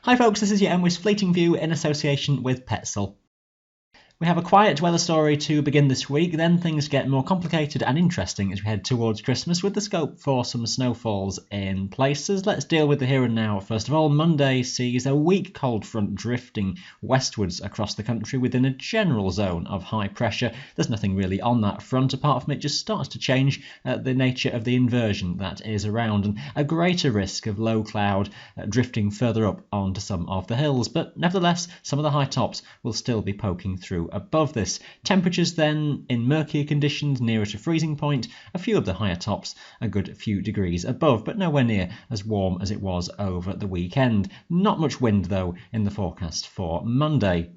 Hi folks, this is your MWIS Fleeting View in association with Petzl. We have a quiet weather story to begin this week, then things get more complicated and interesting as we head towards Christmas with the scope for some snowfalls in places. Let's deal with the here and now. First of all, Monday sees a weak cold front drifting westwards across the country within a general zone of high pressure. There's nothing really on that front apart from it just starts to change the nature of the inversion that is around and a greater risk of low cloud drifting further up onto some of the hills. But nevertheless, some of the high tops will still be poking through above this. Temperatures then in murkier conditions nearer to freezing point, a few of the higher tops a good few degrees above, but nowhere near as warm as it was over the weekend. Not much wind though in the forecast for Monday.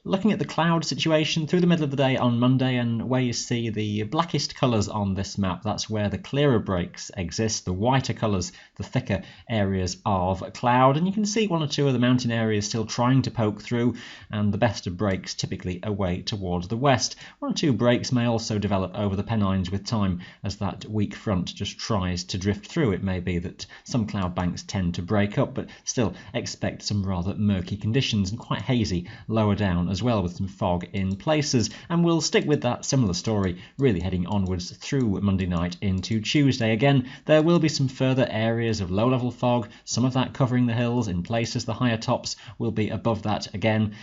Looking at the cloud situation through the middle of the day on Monday, and where you see the blackest colours on this map, that's where the clearer breaks exist. The whiter colours, the thicker areas of cloud, and you can see one or two of the mountain areas still trying to poke through, and the best of breaks typically away towards the west. One or two breaks may also develop over the Pennines with time as that weak front just tries to drift through. It may be that some cloud banks tend to break up, but still expect some rather murky conditions and quite hazy lower down as well, with some fog in places. And we'll stick with that similar story really heading onwards through Monday night into Tuesday. Again, there will be some further areas of low level fog, some of that covering the hills. In places the higher tops will be above that again.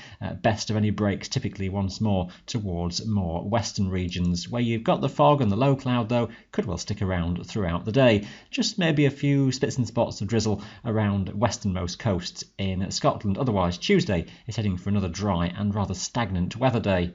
Best of any breaks typically once more towards more western regions. Where you've got the fog and the low cloud though could well stick around throughout the day. Just maybe a few spits and spots of drizzle around westernmost coasts in Scotland. Otherwise Tuesday is heading for another dry and rather stagnant weather day.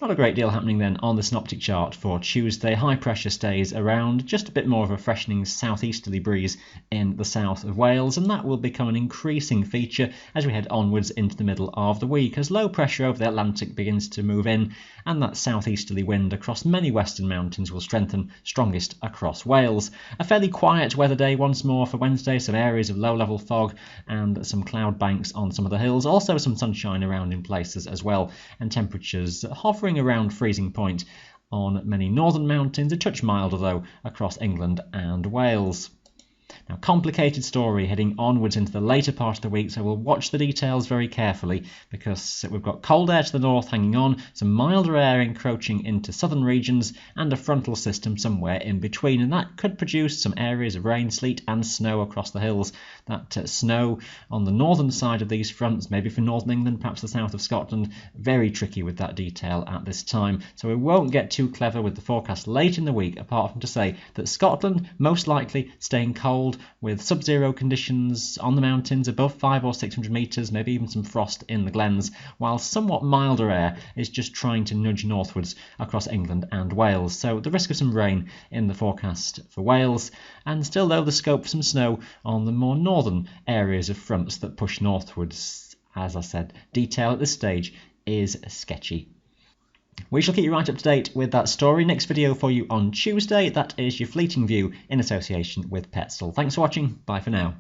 Not a great deal happening then on the synoptic chart for Tuesday. High pressure stays around, just a bit more of a freshening southeasterly breeze in the south of Wales, and that will become an increasing feature as we head onwards into the middle of the week, as low pressure over the Atlantic begins to move in, and that southeasterly wind across many western mountains will strengthen, strongest across Wales. A fairly quiet weather day once more for Wednesday, some areas of low-level fog and some cloud banks on some of the hills, also some sunshine around in places as well, and temperatures hovering around freezing point on many northern mountains, a touch milder though across England and Wales. Now, complicated story heading onwards into the later part of the week, so we'll watch the details very carefully because we've got cold air to the north hanging on, some milder air encroaching into southern regions, and a frontal system somewhere in between, and that could produce some areas of rain, sleet and snow across the hills. That snow on the northern side of these fronts, maybe for northern England, perhaps the south of Scotland, very tricky with that detail at this time, so we won't get too clever with the forecast late in the week, apart from to say that Scotland most likely staying cold with sub-zero conditions on the mountains above 500 or 600 metres, maybe even some frost in the glens, while somewhat milder air is just trying to nudge northwards across England and Wales. So the risk of some rain in the forecast for Wales, and still though the scope for some snow on the more northern areas of fronts that push northwards. As I said, detail at this stage is sketchy. We shall keep you right up to date with that story. Next video for you on Tuesday. That is your Fleeting View in association with Petzl. Thanks for watching. Bye for now.